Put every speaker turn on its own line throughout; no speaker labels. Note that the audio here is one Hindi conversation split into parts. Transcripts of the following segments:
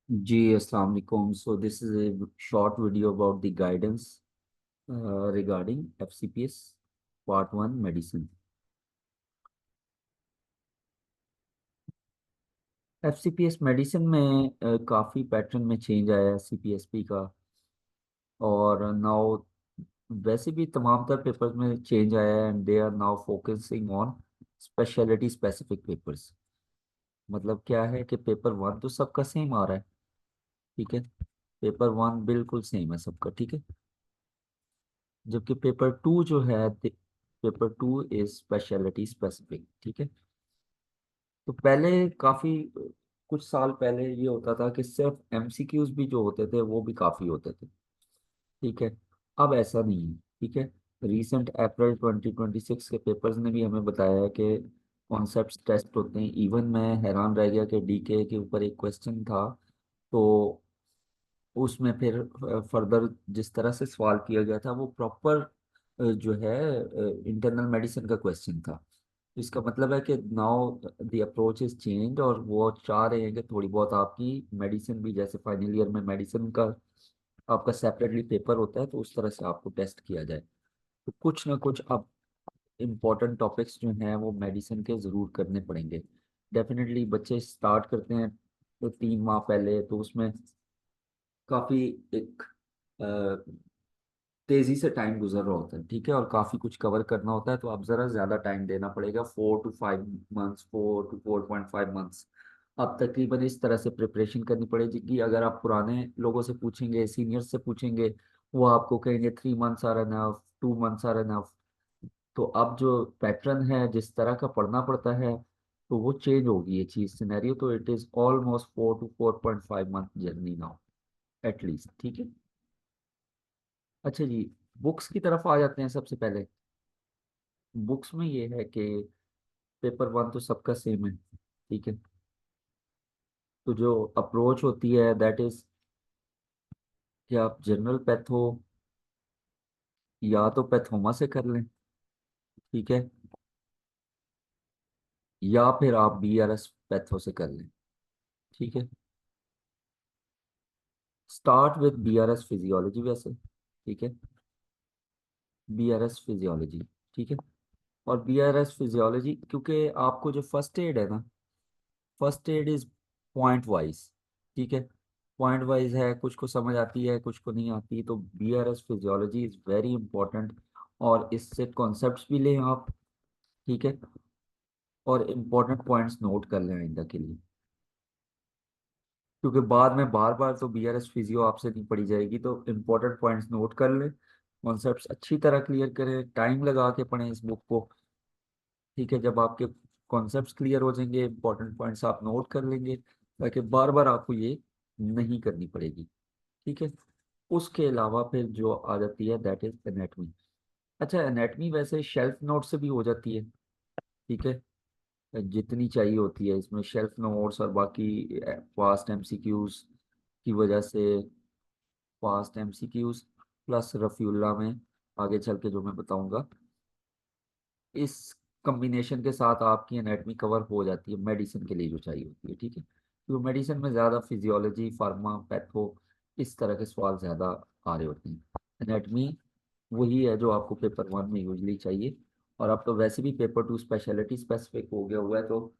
जी अस्सलाम वालेकुम। So this is a short video about the guidance regarding FCPS Part 1 medicine। FCPS medicine में काफ़ी पैटर्न में चेंज आया है CPSP का। और नाउ वैसे भी तमाम तर पेपर्स में चेंज आया है and they are now focusing on speciality specific papers. मतलब क्या है कि पेपर वन तो सबका सेम आ रहा है, ठीक है। पेपर वन बिल्कुल सेम है सबका, ठीक है। जबकि पेपर टू जो है, paper two is speciality specific, ठीक है। तो पहले काफी कुछ साल पहले ये होता था कि सिर्फ MCQs भी जो होते थे वो भी काफी होते थे, ठीक है। अब ऐसा नहीं है, ठीक है। रीसेंट अप्रैल 2026 के पेपर्स ने भी हमें बताया है कि कॉन्सेप्ट टेस्ट होते हैं। इवन मैं हैरान रह गया कि DK के ऊपर एक क्वेश्चन था, तो उसमें फिर फर्दर जिस तरह से सवाल किया गया था वो प्रॉपर जो है इंटरनल मेडिसिन का क्वेश्चन था। इसका मतलब है कि now the approach is change और वो चाह रहे हैं कि थोड़ी बहुत आपकी मेडिसिन भी, जैसे फाइनल ईयर में मेडिसिन का आपका सेपरेटली पेपर होता है, तो उस तरह से आपको टेस्ट किया जाए। तो कुछ ना कुछ अब इम्पोर्टेंट टॉपिक्स जो हैं वो मेडिसिन के ज़रूर करने पड़ेंगे। डेफिनेटली बच्चे स्टार्ट करते हैं तो 3 माह पहले, तो उसमें काफ़ी एक तेजी से टाइम गुजर रहा होता है, ठीक है। और काफी कुछ कवर करना होता है, तो अब जरा ज्यादा टाइम देना पड़ेगा, 4 to 5 months, 4 to 4.5 months। अब तकरीबन इस तरह से प्रिपरेशन करनी पड़ेगी कि अगर आप पुराने लोगों से पूछेंगे, सीनियर्स से पूछेंगे, वो आपको कहेंगे 3 months are enough, 2 months are enough. तो अब जो पैटर्न है, जिस तरह का पढ़ना पड़ता है, तो वो चेंज होगी ये चीज, सिनेरियो। तो it is almost 4 to 4.5 month journey now at least, ठीक है। अच्छा जी, बुक्स की तरफ आ जाते हैं सबसे पहले। बुक्स में ये है कि पेपर वन तो सबका सेम है, ठीक है। तो जो अप्रोच होती है दैट इज कि आप जनरल पैथो या तो पैथोमा से कर लें, ठीक है, या फिर आप BRS पैथो से कर लें, ठीक है। स्टार्ट विद BRS फिजियोलॉजी वैसे, ठीक है। BRS फिजियोलॉजी, ठीक है। और BRS फिजियोलॉजी, क्योंकि आपको जो फर्स्ट एड है ना, first aid is point wise, ठीक है। पॉइंट वाइज है, कुछ को समझ आती है कुछ को नहीं आती, तो BRS physiology is very important. और इससे कॉन्सेप्ट्स भी लें आप, ठीक है। और इम्पोर्टेंट पॉइंट्स नोट कर लें आइंदा के लिए, क्योंकि बाद में बार बार तो BRS फिजियो आपसे नहीं पढ़ी जाएगी। तो इम्पोर्टेंट पॉइंट्स नोट कर लें, कॉन्सेप्ट्स अच्छी तरह क्लियर करें, टाइम लगा के पढ़ें इस बुक को, ठीक है। जब आपके कॉन्सेप्ट्स क्लियर हो जाएंगे, इंपॉर्टेंट पॉइंट्स आप नोट कर लेंगे, ताकि बार बार आपको ये नहीं करनी पड़ेगी, ठीक है। उसके अलावा फिर जो आ जाती है दैट इज एनेटमी। अच्छा, एनेटमी वैसे शेल्फ नोट से भी हो जाती है, ठीक है। जितनी चाहिए होती है इसमें शेल्फ नोट्स और बाकी पास्ट MCQs की वजह से, पास्ट MCQs प्लस रफीउल्ला में आगे चल के जो मैं बताऊंगा, इस कॉम्बिनेशन के साथ आपकी एनाटमी कवर हो जाती है मेडिसिन के लिए जो चाहिए होती है, ठीक है। तो मेडिसिन में ज़्यादा फिजियोलॉजी, फार्मा, पैथो, इस तरह के सवाल ज़्यादा आ रहे होते हैं। एनाटमी वही है जो आपको पेपर वन में यूजली चाहिए। और अब तो वैसे भी पेपर टू स्पेशलिटी स्पेसिफिक हो गया हुआ है, तो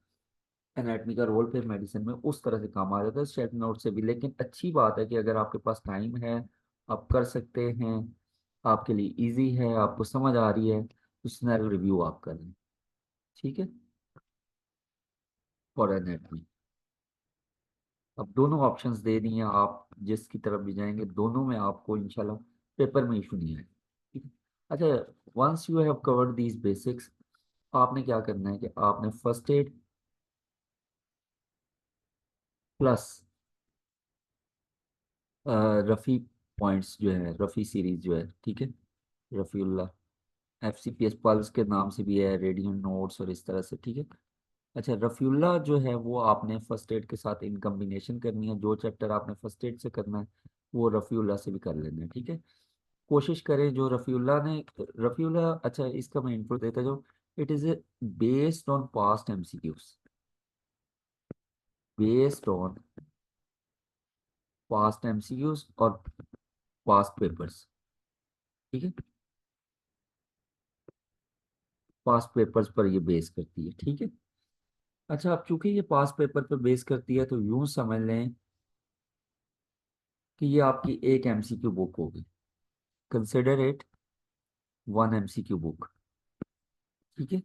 एनाटमी का रोल फिर मेडिसिन में उस तरह से काम आ जाता है, स्टेट नोट से भी। लेकिन अच्छी बात है कि अगर आपके पास टाइम है, आप कर सकते हैं, आपके लिए इजी है, आपको समझ आ रही है, तो सिनेरियो रिव्यू आप कर लें, ठीक है। फॉर एनेटमी अब दोनों ऑप्शंस दे दिए हैं, आप जिसकी तरफ भी जाएंगे दोनों में आपको इंशाल्लाह पेपर में इशू नहीं आएगा, ठीक है। अच्छा, once you have covered these basics, आपने क्या करना है कि आपने फर्स्ट एड प्लस रफ़ी पॉइंट्स जो है, रफ़ी सीरीज जो है, ठीक है, रफ़ीउल्लाह, FCPS पल्स के नाम से भी है, रेडियन नोट्स और इस तरह से, ठीक है। अच्छा, रफ़ीउल्लाह जो है वो आपने फर्स्ट एड के साथ इन कम्बिनेशन करनी है। जो चैप्टर आपने फर्स्ट एड से करना है वो रफ़ीउल्लाह से भी कर लेना है, ठीक है। कोशिश करें जो रफ़ीउल्लाह, अच्छा इसका मैं इंट्रो देता जाऊँ। It is based on past MCQs, based on past MCQs और पास्ट पेपर्स। ठीक है, पास्ट पेपर्स पर ये बेस करती है। ठीक है। अच्छा, अब चूंकि ये पास्ट पेपर पर बेस करती है तो यूं समझ लें कि ये आपकी एक एमसीक्यू बुक होगी। Consider it one MCQ book. ठीक है।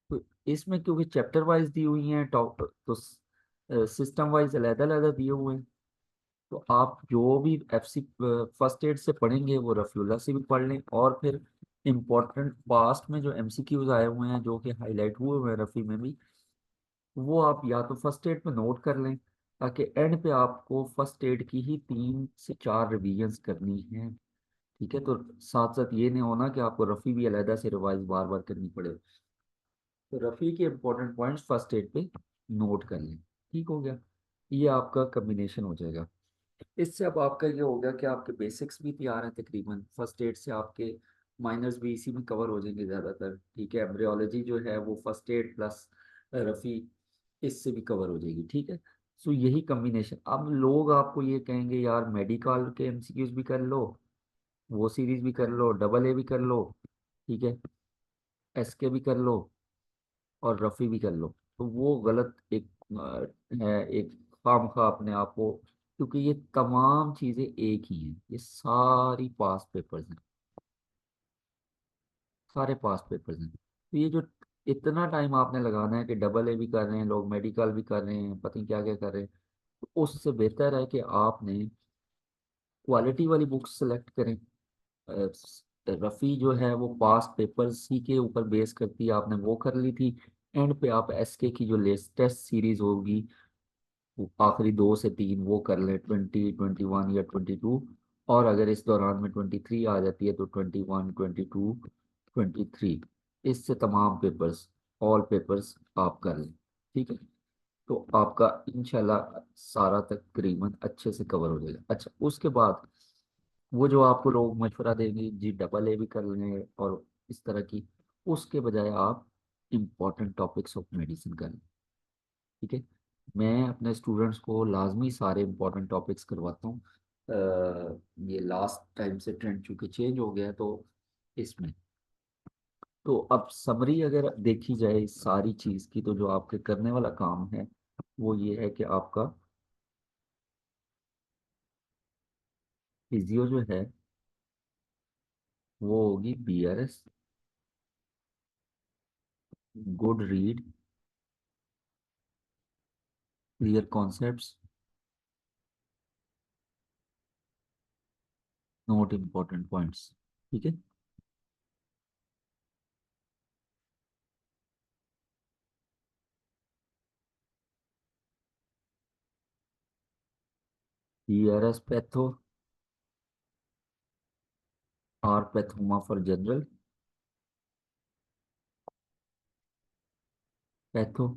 तो इसमें क्योंकि चैप्टर वाइज दी हुई हैं टॉप, तो सिस्टम वाइज अलग अलग दिए हुए हैं। तो आप जो भी एफसी फर्स्ट एड से पढ़ेंगे वो रफीउल्लाह से भी पढ़ लें, और फिर इम्पोर्टेंट पास्ट में जो एमसीक्यूज आए हुए हैं जो कि हाईलाइट हुए हुए हैं रफ़ी में भी, वो आप या तो फर्स्ट एड में नोट कर लें, ताकि एंड पे आपको फर्स्ट एड की ही 3 से 4 रिवीजन्स करनी है। ठीक है, तो साथ साथ ये नहीं होना कि आपको रफ़ी भी अलहदा से रिवाइज बार बार करनी पड़े। तो रफ़ी के इंपॉर्टेंट पॉइंट्स फर्स्ट एड पे नोट कर लें। ठीक हो गया, ये आपका कम्बिनेशन हो जाएगा। इससे अब आपका ये हो गया कि आपके बेसिक्स भी तैयार हैं तकरीबन। फर्स्ट एड से आपके माइनर्स भी इसी में कवर हो जाएंगे ज़्यादातर। ठीक है, एम्ब्रियोलॉजी जो है वो फर्स्ट एड प्लस रफ़ी इससे भी कवर हो जाएगी। ठीक है। सो यही कम्बिनेशन। अब लोग आपको ये कहेंगे यार मेडिकल के एमसीक्यूज भी कर लो, वो सीरीज भी कर लो, डबल ए भी कर लो, ठीक है, एस के भी कर लो, और रफ़ी भी कर लो। तो वो गलत एक है, एक खामखा अपने आप को, क्योंकि ये तमाम चीज़ें एक ही हैं, ये सारी पास पेपर्स हैं, सारे पास पेपर्स हैं। तो ये जो इतना टाइम आपने लगाना है कि डबल ए भी कर रहे हैं लोग, मेडिकल भी कर रहे हैं, पता नहीं क्या क्या कर रहे हैं, तो उससे बेहतर है कि आपने क्वालिटी वाली बुक्स सेलेक्ट करें। रफ़ी जो है वो पास पेपर्स ही के ऊपर बेस करती है, आपने वो कर ली थी। एंड पे आप एसके की जो लेटेस्ट सीरीज होगी, वो आखिरी 2 से 3 वो कर लें, 20, 21 या 22। और अगर इस दौरान में 23 आ जाती है तो 21, 22, 23, इससे तमाम पेपर्स, ऑल पेपर्स आप कर लें। ठीक है, तो आपका इंशाल्लाह सारा तकरीबन अच्छे से कवर हो जाएगा। अच्छा, उसके बाद वो जो आपको लोग मशवरा देंगे जी डबल ए भी कर लें और इस तरह की, उसके बजाय आप इम्पोर्टेंट टॉपिक्स ऑफ मेडिसिन कर लें। ठीक है, मैं अपने स्टूडेंट्स को लाजमी सारे इम्पोर्टेंट टॉपिक्स करवाता हूँ। ये लास्ट टाइम से ट्रेंड चूंकि चेंज हो गया है, तो इसमें तो अब समरी अगर देखी जाए इस सारी चीज़ की, तो जो आपके करने वाला काम है वो ये है कि आपका फिजियो जो है वो होगी BRS, good read, clear concepts, note important points. ठीक है, BRS patho, or Pathoma for general patho,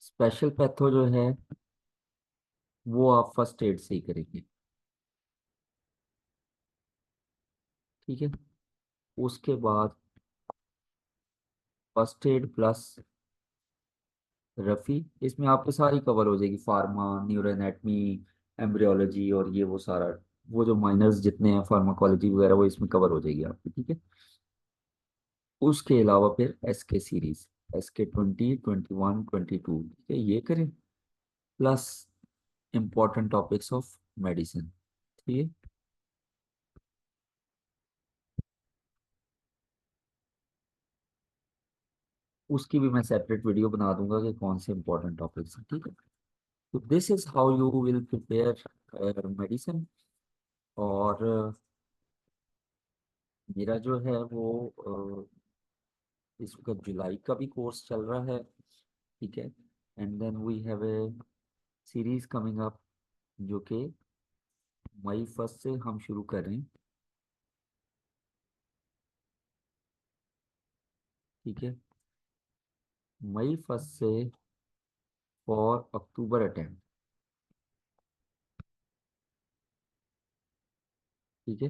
special patho जो है वो आप फर्स्ट एड से ही करेंगे। ठीक है, उसके बाद फर्स्ट एड प्लस रफ़ी, इसमें आपकी सारी कवर हो जाएगी, फार्मा, न्यूरो एनाटमी, एम्ब्रियोलॉजी और ये वो सारा, वो जो माइनर्स जितने हैं फार्माकोलॉजी वगैरह वो इसमें कवर हो जाएगी आपकी। ठीक है, उसके अलावा फिर एस के सीरीज, एस के 20, 21, 22, ठीक है, ये करें plus important topics of medicine. ठीक है, उसकी भी मैं सेपरेट वीडियो बना दूंगा कि कौन से इंपॉर्टेंट टॉपिक्स हैं। ठीक है, तो this is how you will prepare medicine. और मेरा जो है वो इस वक्त जुलाई का भी कोर्स चल रहा है। ठीक है, and then we have a series coming up जो कि मई फर्स्ट से हम शुरू कर रहे हैं। ठीक है, मई फर्स्ट से फॉर अक्टूबर अटेम्प्ट। ठीक है,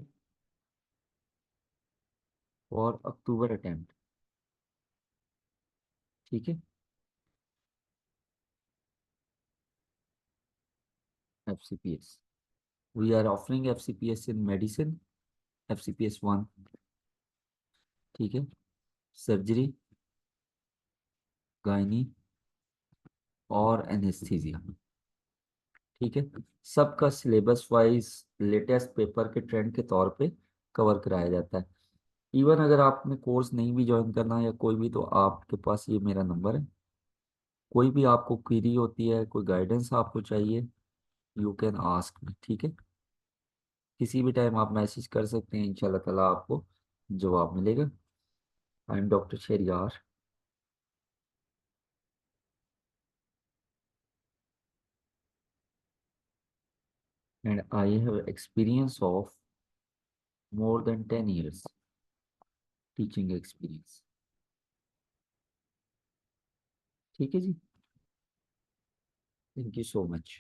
फॉर अक्टूबर अटेम्प्ट। ठीक है, FCPS. We are offering FCPS in medicine, FCPS 1, ठीक है, सर्जरी, गायनी और एनेस्थीसिया, ठीक है। सबका सिलेबस वाइज लेटेस्ट पेपर के ट्रेंड के तौर पे कवर कराया जाता है। इवन अगर आपने कोर्स नहीं भी ज्वाइन करना है या कोई भी, तो आपके पास ये मेरा नंबर है। कोई भी आपको क्वेरी होती है, कोई गाइडेंस आपको चाहिए, यू कैन आस्क मी, ठीक है। किसी भी टाइम आप मैसेज कर सकते हैं, इंशाल्लाह ताला आपको जवाब मिलेगा। I am doctor Sheriar and I have experience of more than 10 years teaching experience, ठीक है जी। Thank you so much.